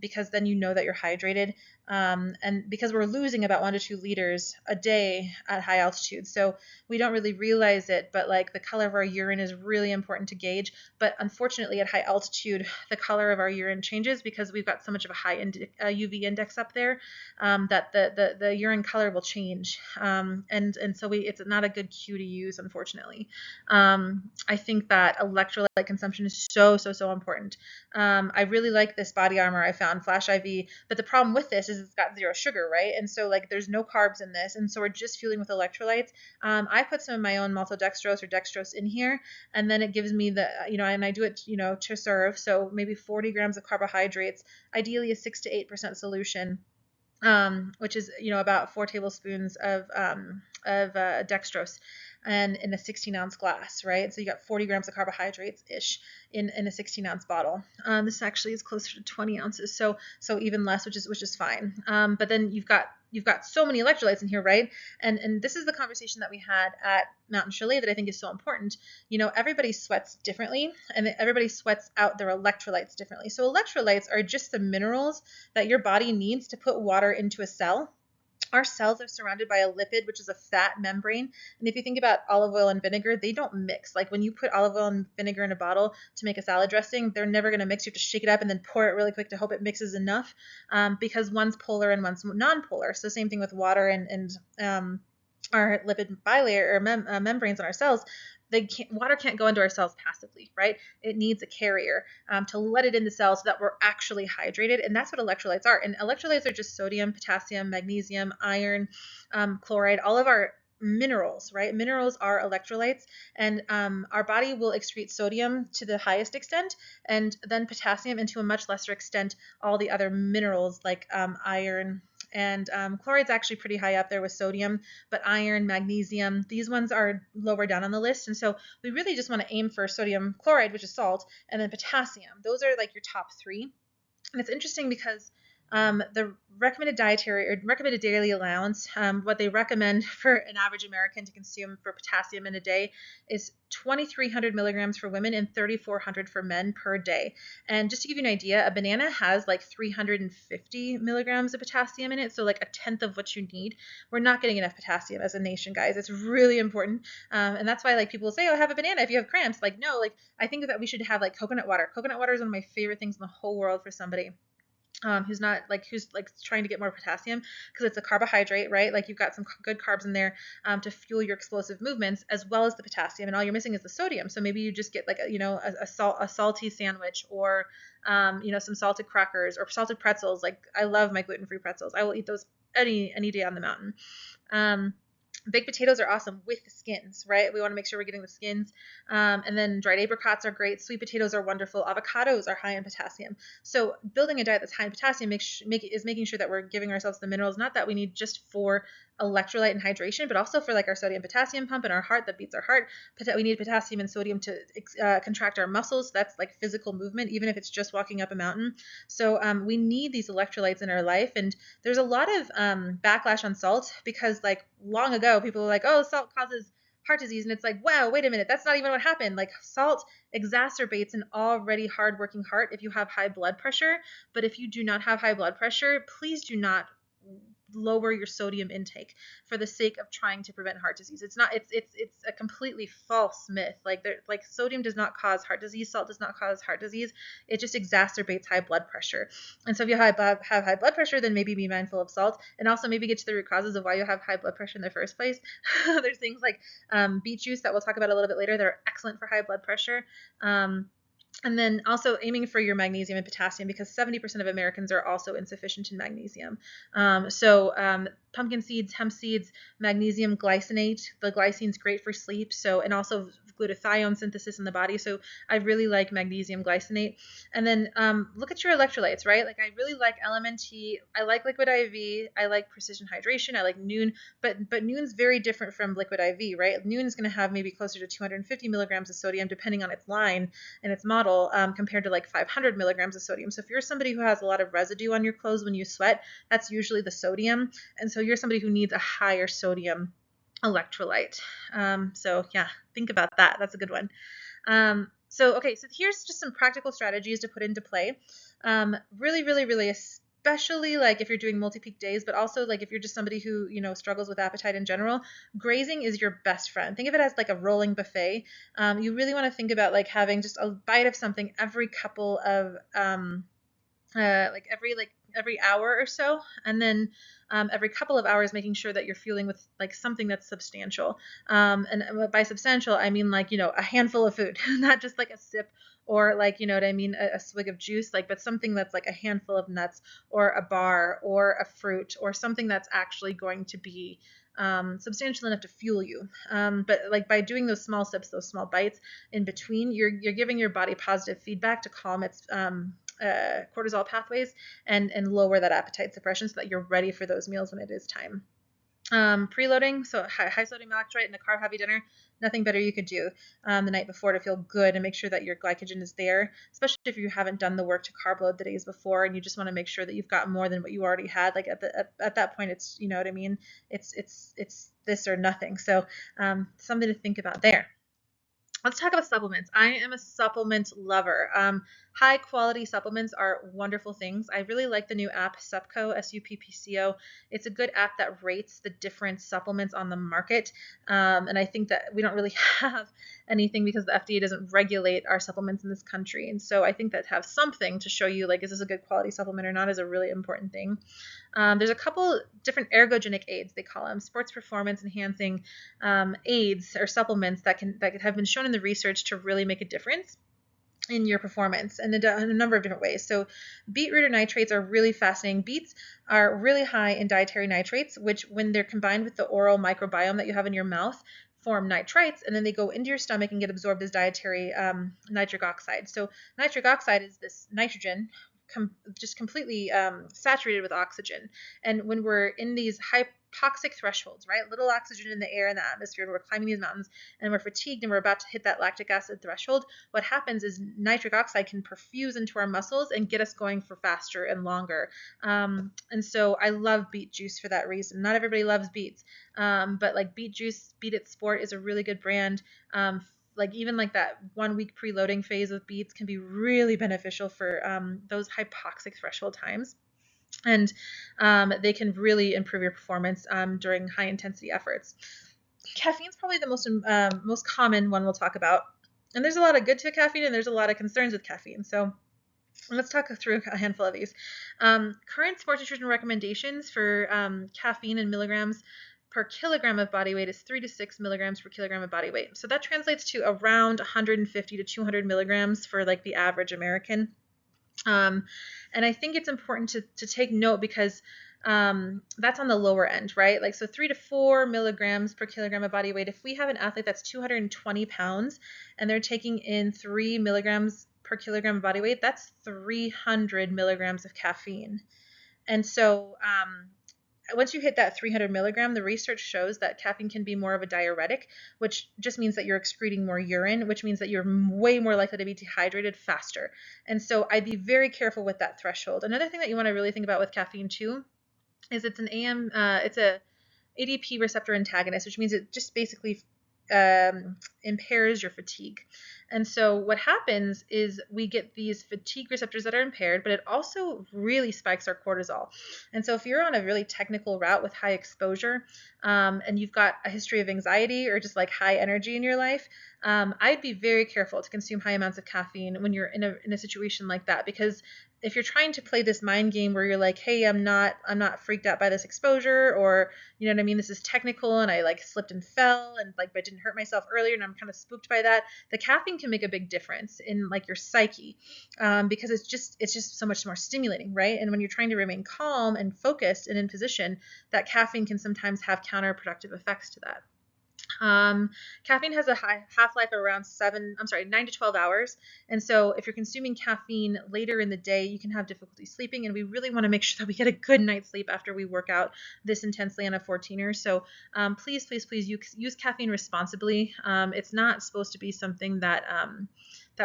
because then you know that you're hydrated, and because we're losing about 1 to 2 liters a day at high altitude, so we don't really realize it, but like the color of our urine is really important to gauge. But unfortunately at high altitude, the color of our urine changes because we've got so much of a high UV index up there, that the urine color will change, and so it's not a good cue to use, unfortunately. I think that electrolyte consumption is so important. I really like this body armor I found, Flash IV, but the problem with this is it's got zero sugar, right? And so like there's no carbs in this, and so we're just fueling with electrolytes. I put some of my own maltodextrose or dextrose in here, and then it gives me and I do it, to serve, so maybe 40 grams of carbohydrates, ideally a 6 to 8% solution, which is about 4 tablespoons of dextrose, and in a 16-ounce glass, right? So you got 40 grams of carbohydrates ish in a 16-ounce bottle. This actually is closer to 20 ounces, so even less, which is fine. But then you've got so many electrolytes in here, right? And this is the conversation that we had at Mountain Chalet that I think is so important. Everybody sweats differently, and everybody sweats out their electrolytes differently. So electrolytes are just the minerals that your body needs to put water into a cell. Our cells are surrounded by a lipid, which is a fat membrane. And if you think about olive oil and vinegar, they don't mix. Like when you put olive oil and vinegar in a bottle to make a salad dressing, they're never going to mix. You have to shake it up and then pour it really quick to hope it mixes enough, because one's polar and one's non-polar. So same thing with water and our lipid bilayer or membranes on our cells. Water can't go into our cells passively, right? It needs a carrier to let it in the cells so that we're actually hydrated, and that's what electrolytes are. And electrolytes are just sodium, potassium, magnesium, iron, chloride, all of our minerals, right? Minerals are electrolytes, and our body will excrete sodium to the highest extent, and then potassium, and to a much lesser extent all the other minerals like iron. And chloride's actually pretty high up there with sodium, but iron, magnesium, these ones are lower down on the list. And so we really just want to aim for sodium chloride, which is salt, and then potassium. Those are like your top three. And it's interesting because the recommended dietary or recommended daily allowance, what they recommend for an average American to consume for potassium in a day is 2,300 milligrams for women and 3,400 for men per day. And just to give you an idea, a banana has like 350 milligrams of potassium in it, so like a tenth of what you need. We're not getting enough potassium as a nation, guys. It's really important, and that's why like people say, "Oh, have a banana if you have cramps." Like, no, like I think that we should have like coconut water. Coconut water is one of my favorite things in the whole world for somebody who's trying to get more potassium, because it's a carbohydrate, right? Like you've got some good carbs in there to fuel your explosive movements, as well as the potassium, and all you're missing is the sodium. So maybe you just get like a salty sandwich, or some salted crackers or salted pretzels. Like I love my gluten-free pretzels. I will eat those any day on the mountain. Baked potatoes are awesome with the skins, right? We want to make sure we're getting the skins. And then dried apricots are great. Sweet potatoes are wonderful. Avocados are high in potassium. So building a diet that's high in potassium is making sure that we're giving ourselves the minerals, not that we need just for electrolyte and hydration, but also for like our sodium potassium pump in our heart that beats our heart. We need potassium and sodium to contract our muscles. That's like physical movement, even if it's just walking up a mountain. So we need these electrolytes in our life. And there's a lot of backlash on salt, because like long ago people were like, oh, salt causes heart disease, and it's like, wow, wait a minute, that's not even what happened. Like salt exacerbates an already hardworking heart if you have high blood pressure. But if you do not have high blood pressure, please do not lower your sodium intake for the sake of trying to prevent heart disease. It's a completely false myth. Like sodium does not cause heart disease. Salt does not cause heart disease. It just exacerbates high blood pressure. And so if you have high blood pressure, then maybe be mindful of salt, and also maybe get to the root causes of why you have high blood pressure in the first place. There's things like beet juice that we'll talk about a little bit later that are excellent for high blood pressure. And then also aiming for your magnesium and potassium, because 70% of Americans are also insufficient in magnesium. Pumpkin seeds, hemp seeds, magnesium glycinate. The glycine's great for sleep. And also glutathione synthesis in the body. So I really like magnesium glycinate. And then look at your electrolytes, right? Like I really like LMNT. I like Liquid IV. I like Precision Hydration. I like Noon, but Noon's very different from Liquid IV, right? Noon is going to have maybe closer to 250 milligrams of sodium, depending on its line and its model, compared to like 500 milligrams of sodium. So if you're somebody who has a lot of residue on your clothes when you sweat, that's usually the sodium. And so you're somebody who needs a higher sodium electrolyte. So yeah, think about that. That's a good one. So here's just some practical strategies to put into play. Really, especially like if you're doing multi-peak days, but also like if you're just somebody who, struggles with appetite in general, grazing is your best friend. Think of it as like a rolling buffet. You really want to think about like having just a bite of something every couple of, every hour or so, and then every couple of hours making sure that you're fueling with like something that's substantial. And by substantial, I mean like, a handful of food, not just like a sip or like, a swig of juice, but something that's like a handful of nuts or a bar or a fruit or something that's actually going to be substantial enough to fuel you. But like by doing those small sips, those small bites in between, you're giving your body positive feedback to calm its cortisol pathways and lower that appetite suppression so that you're ready for those meals when it is time. Preloading, so high sodium electrolyte and a carb heavy dinner, nothing better you could do the night before to feel good and make sure that your glycogen is there, especially if you haven't done the work to carb load the days before and you just want to make sure that you've got more than what you already had. Like at that point, it's, you know what I mean? It's this or nothing. So something to think about there. Let's talk about supplements. I am a supplement lover. High quality supplements are wonderful things. I really like the new app Suppco, SUPPCO. It's a good app that rates the different supplements on the market. And I think that we don't really have anything because the FDA doesn't regulate our supplements in this country. And so I think that to have something to show you, like, is this a good quality supplement or not, is a really important thing. There's a couple different ergogenic aids, they call them, sports performance enhancing aids or supplements that have been shown in the research to really make a difference. in your performance and in a number of different ways. So beetroot or nitrates are really fascinating. Beets are really high in dietary nitrates, which when they're combined with the oral microbiome that you have in your mouth, form nitrites, and then they go into your stomach and get absorbed as dietary nitric oxide. So nitric oxide is this nitrogen just completely saturated with oxygen. And when we're in these hypoxic thresholds, right, little oxygen in the air and the atmosphere, and we're climbing these mountains and we're fatigued and we're about to hit that lactic acid threshold, what happens is nitric oxide can perfuse into our muscles and get us going for faster and longer. And so I love beet juice for that reason. Not everybody loves beets, but like beet juice, Beet It Sport is a really good brand. Like even like that 1 week preloading phase with beets can be really beneficial for those hypoxic threshold times. And they can really improve your performance during high intensity efforts. Caffeine is probably the most common one we'll talk about. And there's a lot of good to caffeine and there's a lot of concerns with caffeine. So let's talk through a handful of these. Current sports nutrition recommendations for caffeine in milligrams per kilogram of body weight is 3 to 6 milligrams per kilogram of body weight. So that translates to around 150 to 200 milligrams for like the average American. And I think it's important to take note because that's on the lower end, right? Like, so 3 to 4 milligrams per kilogram of body weight. If we have an athlete that's 220 pounds and they're taking in 3 milligrams per kilogram of body weight, that's 300 milligrams of caffeine. And so once you hit that 300 milligram, the research shows that caffeine can be more of a diuretic, which just means that you're excreting more urine, which means that you're way more likely to be dehydrated faster. And so I'd be very careful with that threshold. Another thing that you want to really think about with caffeine too is it's an it's a ADP receptor antagonist, which means it just basically impairs your fatigue. And so what happens is we get these fatigue receptors that are impaired, but it also really spikes our cortisol. And so if you're on a really technical route with high exposure and you've got a history of anxiety or just like high energy in your life, I'd be very careful to consume high amounts of caffeine when you're in a situation like that, because if you're trying to play this mind game where you're like, hey, I'm not freaked out by this exposure, or you know what I mean, this is technical and I like slipped and fell and like but didn't hurt myself earlier and I'm kind of spooked by that, the caffeine can make a big difference in like your psyche because it's just so much more stimulating, right? And when you're trying to remain calm and focused and in position, that caffeine can sometimes have counterproductive effects to that. Caffeine has a high half-life of around 9 to 12 hours. And so if you're consuming caffeine later in the day, you can have difficulty sleeping. And we really want to make sure that we get a good night's sleep after we work out this intensely on a 14er. So please use caffeine responsibly. It's not supposed to be something that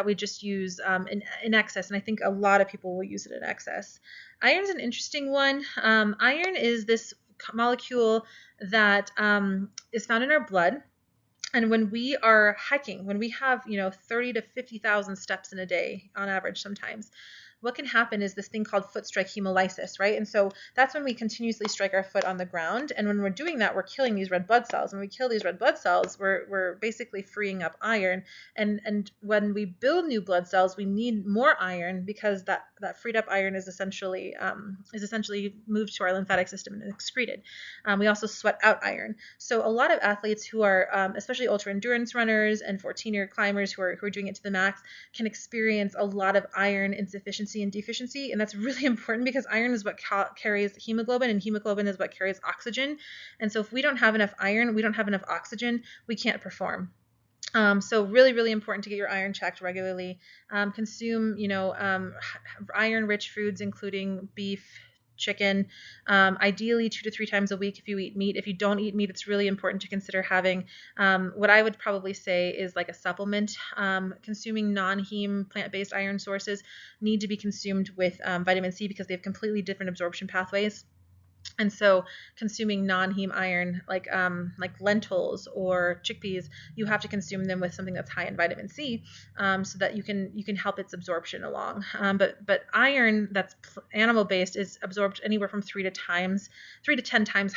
we just use in excess. And I think a lot of people will use it in excess. Iron is an interesting one. Iron is this molecule that is found in our blood. And when we are hiking, when we have 30 to 50,000 steps in a day on average sometimes, what can happen is this thing called foot strike hemolysis, right? And so that's when we continuously strike our foot on the ground. And when we're doing that, we're killing these red blood cells. When we kill these red blood cells, we're basically freeing up iron. And when we build new blood cells, we need more iron because that freed up iron is essentially moved to our lymphatic system and excreted. We also sweat out iron. So a lot of athletes who are, especially ultra endurance runners and 14er climbers who are doing it to the max, can experience a lot of iron insufficiency and deficiency, and that's really important because iron is what carries hemoglobin, and hemoglobin is what carries oxygen. And so if we don't have enough iron, we don't have enough oxygen, we can't perform. So really, really important to get your iron checked regularly. Consume, iron-rich foods, including beef, chicken, ideally 2 to 3 times a week if you eat meat. If you don't eat meat, it's really important to consider having what I would probably say is like a supplement. Consuming non-heme plant-based iron sources need to be consumed with vitamin C because they have completely different absorption pathways. And so consuming non-heme iron like lentils or chickpeas, you have to consume them with something that's high in vitamin C so that you can help its absorption along. But iron that's animal-based is absorbed anywhere from 3 to 10 times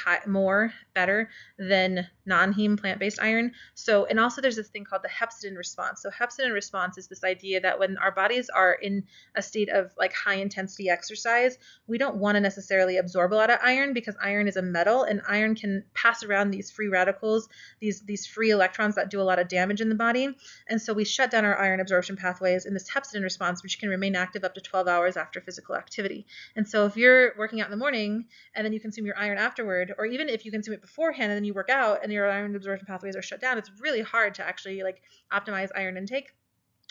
better than non-heme plant-based iron. So, and also there's this thing called the hepcidin response. So hepcidin response is this idea that when our bodies are in a state of like high intensity exercise, we don't want to necessarily absorb a lot of iron. iron because iron is a metal, and iron can pass around these free radicals, these free electrons that do a lot of damage in the body. And so we shut down our iron absorption pathways in this hepcidin response, which can remain active up to 12 hours after physical activity. And so if you're working out in the morning and then you consume your iron afterward, or even if you consume it beforehand and then you work out and your iron absorption pathways are shut down, it's really hard to actually like optimize iron intake.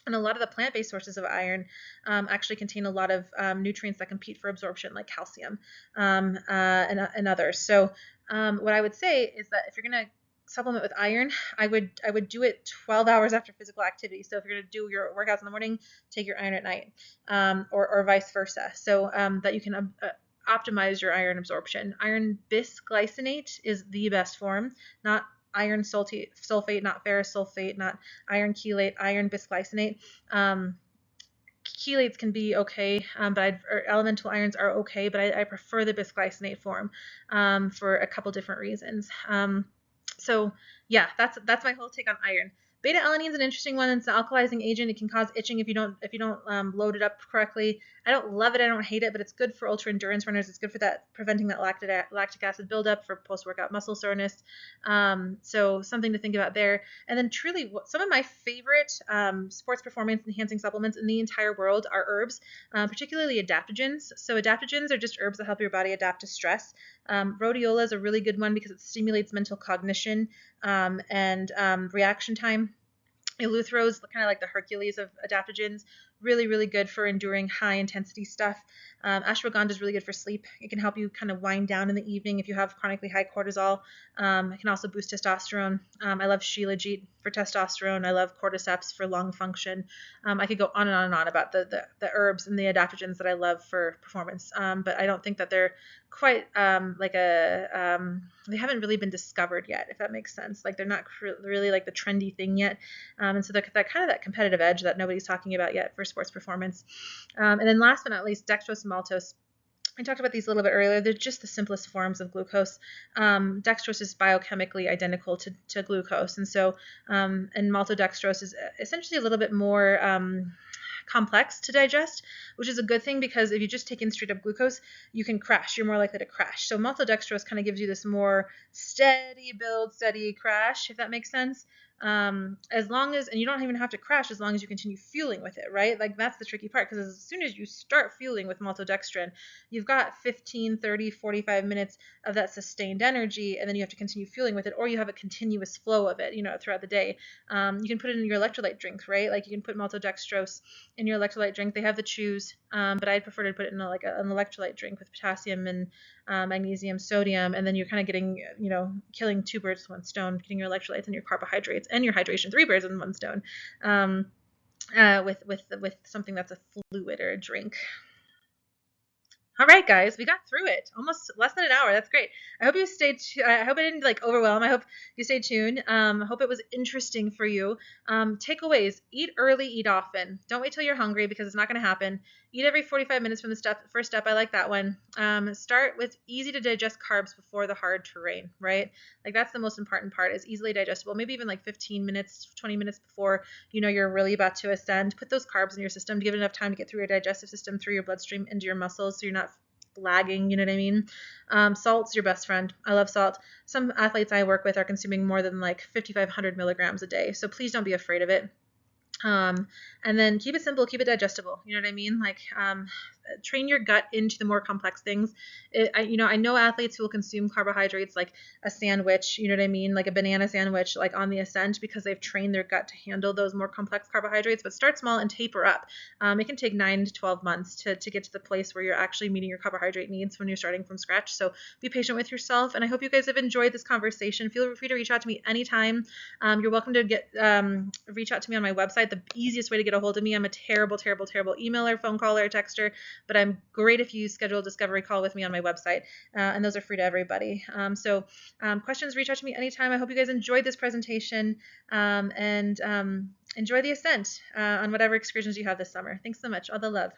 And a lot of the plant-based sources of iron actually contain a lot of nutrients that compete for absorption, like calcium and others. So what I would say is that if you're going to supplement with iron, I would do it 12 hours after physical activity. So if you're going to do your workouts in the morning, take your iron at night, or vice versa, so that you can optimize your iron absorption. Iron bisglycinate is the best form, not iron sulfate, not ferrous sulfate, not iron chelate, iron bisglycinate. Chelates can be okay, or elemental irons are okay, but I prefer the bisglycinate form for a couple different reasons. So yeah, that's my whole take on iron. Beta alanine is an interesting one. It's an alkalizing agent. It can cause itching if you don't load it up correctly. I don't love it. I don't hate it, but it's good for ultra endurance runners. It's good for that, preventing that lactic acid buildup for post-workout muscle soreness. So something to think about there. And then truly, some of my favorite sports performance enhancing supplements in the entire world are herbs, particularly adaptogens. So adaptogens are just herbs that help your body adapt to stress. Rhodiola is a really good one because it stimulates mental cognition and reaction time. Eleuthero is kind of like the Hercules of adaptogens, really, really good for enduring high intensity stuff. Ashwagandha is really good for sleep. It can help you kind of wind down in the evening if you have chronically high cortisol. It can also boost testosterone. I love Shilajit for testosterone. I love cordyceps for lung function. I could go on and on and on about the herbs and the adaptogens that I love for performance, but I don't think that they're quite they haven't really been discovered yet, if that makes sense. Like they're not really like the trendy thing yet. And so they're that competitive edge that nobody's talking about yet for sports performance. And then last but not least, dextrose and maltose. I talked about these a little bit earlier. They're just the simplest forms of glucose. Dextrose is biochemically identical to glucose. And so, and maltodextrose is essentially a little bit more complex to digest, which is a good thing because if you just take in straight up glucose, you can crash. You're more likely to crash. So maltodextrose kind of gives you this more steady build, steady crash, if that makes sense. As long as, and you don't even have to crash as long as you continue fueling with it, right? Like that's the tricky part, because as soon as you start fueling with maltodextrin, you've got 15, 30, 45 minutes of that sustained energy, and then you have to continue fueling with it, or you have a continuous flow of it, throughout the day. You can put it in your electrolyte drink, right? Like you can put maltodextrose in your electrolyte drink. They have the chews, but I'd prefer to put it in an electrolyte drink with potassium and magnesium, sodium, and then you're kind of getting, killing two birds with one stone, getting your electrolytes and your carbohydrates and your hydration, three birds with one stone, with something that's a fluid or a drink. All right, guys, we got through it. Almost less than an hour. That's great. I hope you stayed. I hope I didn't overwhelm. I hope you stayed tuned. I hope it was interesting for you. Takeaways: eat early, eat often. Don't wait till you're hungry because it's not going to happen. Eat every 45 minutes from the first step. I like that one. Start with easy to digest carbs before the hard terrain, right? Like that's the most important part, is easily digestible. Maybe even like 15 minutes, 20 minutes before you're really about to ascend. Put those carbs in your system to give it enough time to get through your digestive system, through your bloodstream, into your muscles, so you're not lagging, you know what I mean? Salt's your best friend. I love salt. Some athletes I work with are consuming more than like 5,500 milligrams a day. So please don't be afraid of it. And then keep it simple, keep it digestible. You know what I mean? Like, train your gut into the more complex things. I know athletes who will consume carbohydrates like a sandwich, you know what I mean? Like a banana sandwich, like on the ascent, because they've trained their gut to handle those more complex carbohydrates. But start small and taper up. It can take 9 to 12 months to get to the place where you're actually meeting your carbohydrate needs when you're starting from scratch. So be patient with yourself. And I hope you guys have enjoyed this conversation. Feel free to reach out to me anytime. You're welcome to reach out to me on my website. The easiest way to get a hold of me. I'm a terrible emailer, phone caller, texter, but I'm great if you schedule a discovery call with me on my website, and those are free to everybody. So questions, reach out to me anytime. I hope you guys enjoyed this presentation, and enjoy the ascent on whatever excursions you have this summer. Thanks so much. All the love.